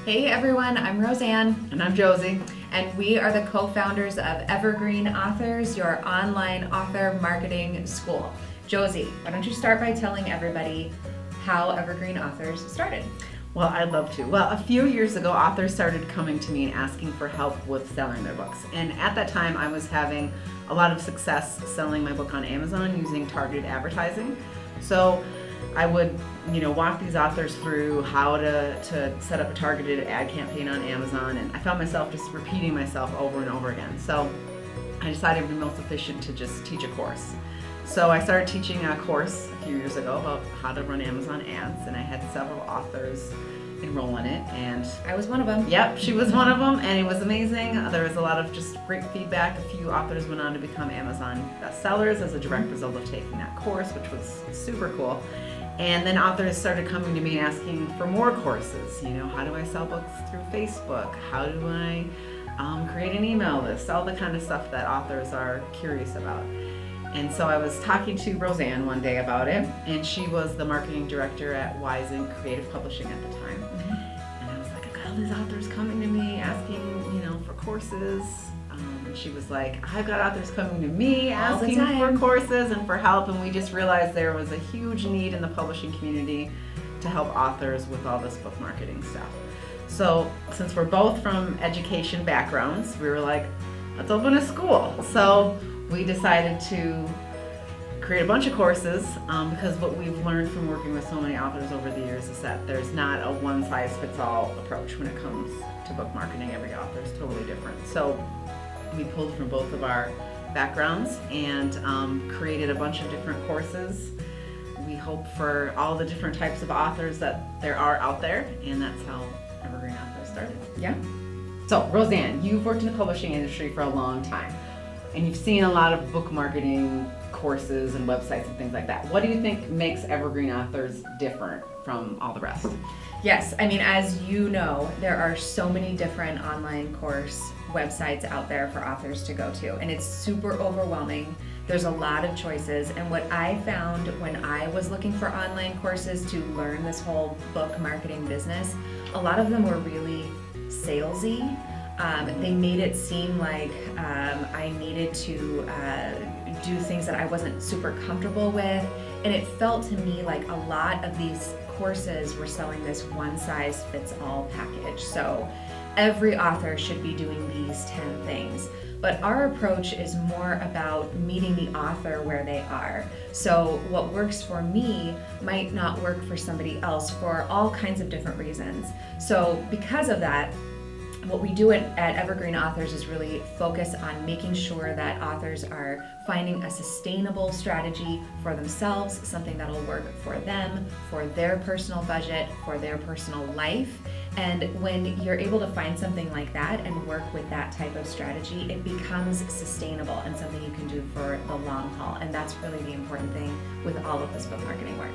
Hey everyone, I'm Roseanne. And I'm Josie. And we are the co-founders of Evergreen Authors, your online author marketing school. Josie, why don't you start by telling everybody how Evergreen Authors started? Well, I'd love to. Well, a few years ago, authors started coming to me and asking for help with selling their books. And at that time, I was having a lot of success selling my book on Amazon using targeted advertising. So I would, walk these authors through how to set up a targeted ad campaign on Amazon, and I found myself just repeating myself over and over again. So I decided it would be most efficient to just teach a course. So I started teaching a course a few years ago about how to run Amazon ads, and I had several authors enroll in it, and I was one of them. Yep, she was one of them, and it was amazing. There was a lot of just great feedback. A few authors went on to become Amazon bestsellers as a direct result of taking that course, which was super cool. And then authors started coming to me and asking for more courses. How do I sell books through Facebook? How do I create an email list? All the kind of stuff that authors are curious about. And so I was talking to Roseanne one day about it, and she was the marketing director at Wise & Creative Publishing at the time. And I was like, I've got all these authors coming to me asking, for courses. And she was like, I've got authors coming to me asking for courses and for help. And we just realized there was a huge need in the publishing community to help authors with all this book marketing stuff. So since we're both from education backgrounds, we were like, let's open a school. So we decided to create a bunch of courses because what we've learned from working with so many authors over the years is that there's not a one-size-fits-all approach when it comes to book marketing. Every author is totally different. So we pulled from both of our backgrounds and created a bunch of different courses. We hope for all the different types of authors that there are out there, and that's how Evergreen Authors started. Yeah. So Roseanne, you've worked in the publishing industry for a long time, and you've seen a lot of book marketing courses and websites and things like that. What do you think makes Evergreen Authors different from all the rest? Yes, as you know, there are so many different online course websites out there for authors to go to, and it's super overwhelming. There's a lot of choices, and what I found when I was looking for online courses to learn this whole book marketing business, a lot of them were really salesy. They made it seem like I needed to do things that I wasn't super comfortable with, and it felt to me like a lot of these courses were selling this one-size-fits-all package. So every author should be doing these 10 things. But our approach is more about meeting the author where they are. So what works for me might not work for somebody else for all kinds of different reasons. So because of that, what we do at Evergreen Authors is really focus on making sure that authors are finding a sustainable strategy for themselves, something that'll work for them, for their personal budget, for their personal life. And when you're able to find something like that and work with that type of strategy, it becomes sustainable and something you can do for the long haul. And that's really the important thing with all of this book marketing work.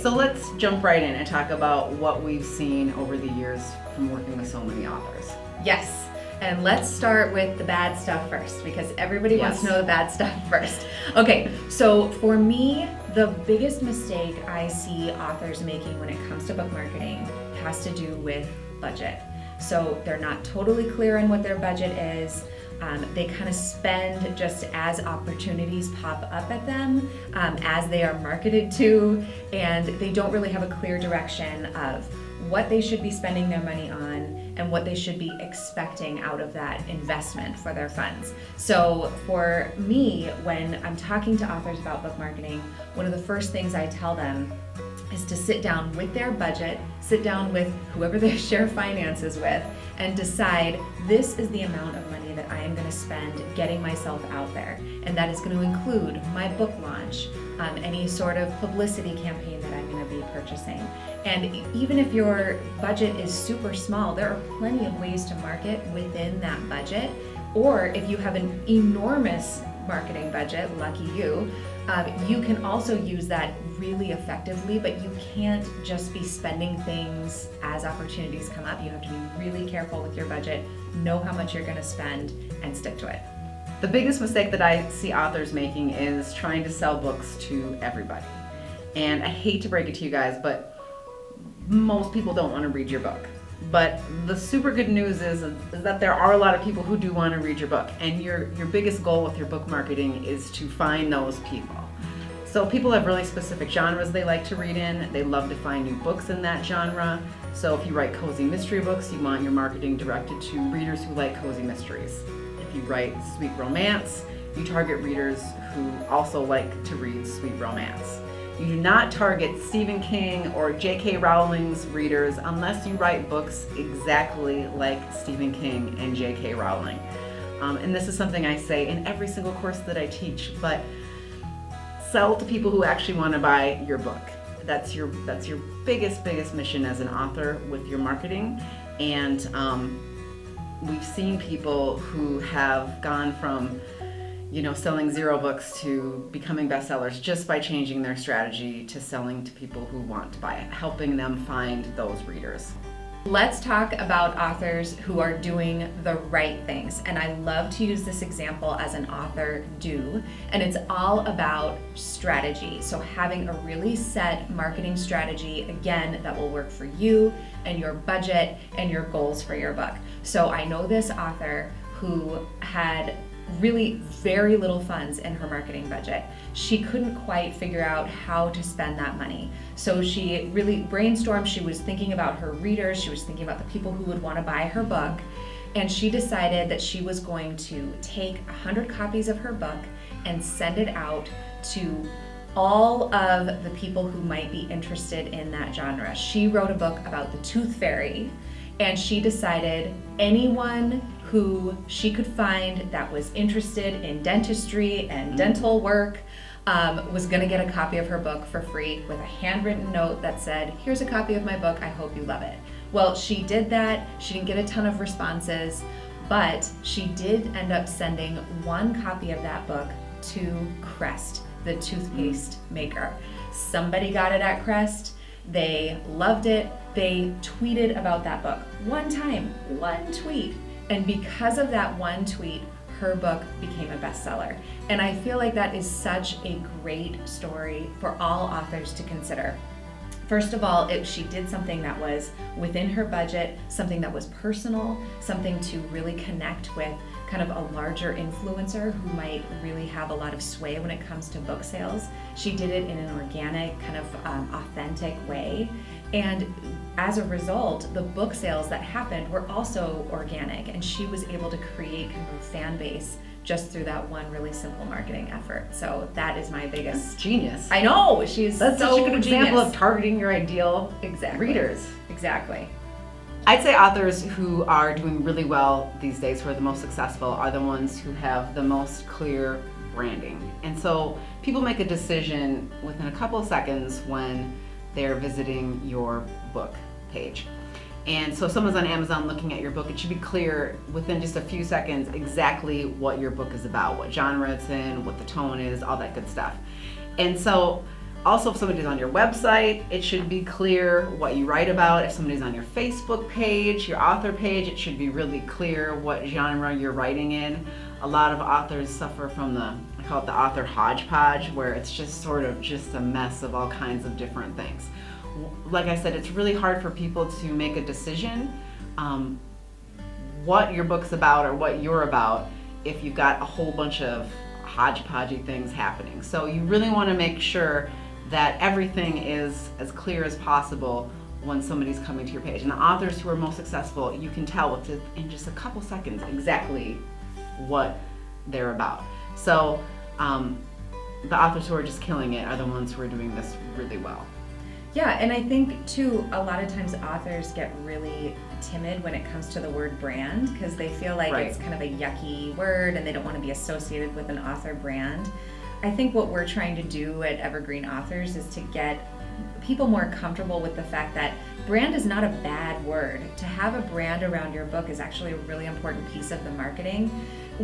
So let's jump right in and talk about what we've seen over the years from working with so many authors. Yes, and let's start with the bad stuff first, because everybody wants to know the bad stuff first. Okay, so for me, the biggest mistake I see authors making when it comes to book marketing has to do with budget. So they're not totally clear on what their budget is. They kind of spend just as opportunities pop up at them, as they are marketed to, and they don't really have a clear direction of what they should be spending their money on and what they should be expecting out of that investment for their funds. So for me, when I'm talking to authors about book marketing, one of the first things I tell them is to sit down with their budget, sit down with whoever they share finances with, and decide this is the amount of money that I am going to spend getting myself out there. And that is going to include my book launch, any sort of publicity campaign that I'm going to be purchasing. And even if your budget is super small, there are plenty of ways to market within that budget. Or if you have an enormous marketing budget, lucky you, you can also use that really effectively, but you can't just be spending things as opportunities come up. You have to be really careful with your budget, know how much you're going to spend, and stick to it. The biggest mistake that I see authors making is trying to sell books to everybody. And I hate to break it to you guys, but most people don't want to read your book. But the super good news is that there are a lot of people who do want to read your book, and your biggest goal with your book marketing is to find those people. So people have really specific genres they like to read in. They love to find new books in that genre. So if you write cozy mystery books, you want your marketing directed to readers who like cozy mysteries. If you write sweet romance, you target readers who also like to read sweet romance. You do not target Stephen King or J.K. Rowling's readers unless you write books exactly like Stephen King and J.K. Rowling. And this is something I say in every single course that I teach, but sell to people who actually want to buy your book. That's your biggest mission as an author with your marketing. And we've seen people who have gone from selling 0 books to becoming bestsellers just by changing their strategy to selling to people who want to buy it, helping them find those readers. Let's talk about authors who are doing the right things. And I love to use this example as an author do. And it's all about strategy. So having a really set marketing strategy, again, that will work for you and your budget and your goals for your book. So I know this author who had really very little funds in her marketing budget. She couldn't quite figure out how to spend that money. So she really brainstormed. She was thinking about her readers. She was thinking about the people who would want to buy her book. And she decided that she was going to take 100 copies of her book and send it out to all of the people who might be interested in that genre. She wrote a book about the Tooth Fairy, and she decided anyone who she could find that was interested in dentistry and dental work was going to get a copy of her book for free with a handwritten note that said, "Here's a copy of my book, I hope you love it." Well, she did that. She didn't get a ton of responses, but she did end up sending 1 copy of that book to Crest, the toothpaste maker. Somebody got it at Crest. They loved it. They tweeted about that book 1 time, 1 tweet. And because of that 1 tweet, her book became a bestseller. And I feel like that is such a great story for all authors to consider. First of all, she did something that was within her budget, something that was personal, something to really connect with kind of a larger influencer who might really have a lot of sway when it comes to book sales. She did it in an organic, kind of authentic way. And as a result, the book sales that happened were also organic, and she was able to create kind of a fan base just through that 1 really simple marketing effort. So that is my biggest... That's genius. I know, that's such a good example of targeting your ideal readers. Exactly. I'd say authors who are doing really well these days, who are the most successful, are the ones who have the most clear branding. And so people make a decision within a couple of seconds when they're visiting your book page. And so if someone's on Amazon looking at your book, it should be clear within just a few seconds exactly what your book is about, what genre it's in, what the tone is, all that good stuff. And so also if somebody's on your website, it should be clear what you write about. If somebody's on your Facebook page, your author page, it should be really clear what genre you're writing in. A lot of authors suffer from I call it the author hodgepodge, where it's just sort of just a mess of all kinds of different things. Like I said, it's really hard for people to make a decision what your book's about or what you're about if you've got a whole bunch of hodgepodgey things happening. So you really want to make sure that everything is as clear as possible when somebody's coming to your page. And the authors who are most successful, you can tell in just a couple seconds exactly what they're about. So the authors who are just killing it are the ones who are doing this really well. Yeah, and I think too, a lot of times authors get really timid when it comes to the word brand because they feel like it's kind of a yucky word and they don't want to be associated with an author brand. I think what we're trying to do at Evergreen Authors is to get people more comfortable with the fact that brand is not a bad word. To have a brand around your book is actually a really important piece of the marketing.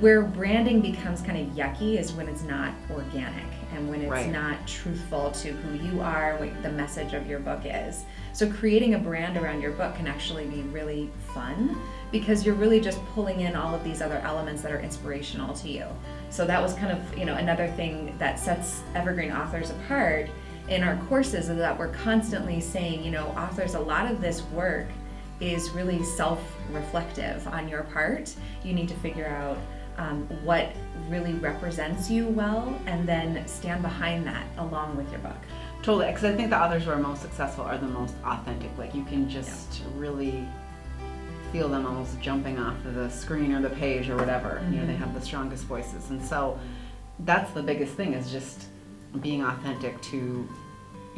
Where branding becomes kind of yucky is when it's not organic and when it's not truthful to who you are, what the message of your book is. So creating a brand around your book can actually be really fun because you're really just pulling in all of these other elements that are inspirational to you. So that was kind of, another thing that sets Evergreen Authors apart in our courses is that we're constantly saying, authors, a lot of this work is really self-reflective on your part. You need to figure out what really represents you well, and then stand behind that along with your book. Totally, because I think the authors who are most successful are the most authentic. Like you can just really feel them almost jumping off of the screen or the page or whatever. You know, they have the strongest voices, and so that's the biggest thing, is just being authentic to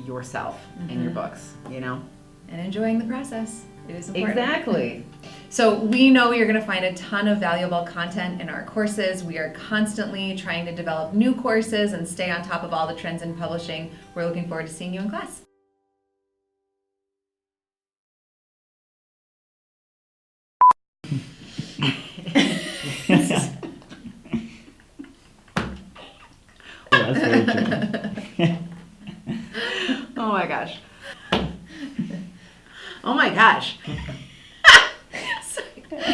yourself in your books, you know? And enjoying the process. It is important. Exactly. So we know you're going to find a ton of valuable content in our courses. We are constantly trying to develop new courses and stay on top of all the trends in publishing. We're looking forward to seeing you in class. That's very true. Oh my gosh. Oh my gosh.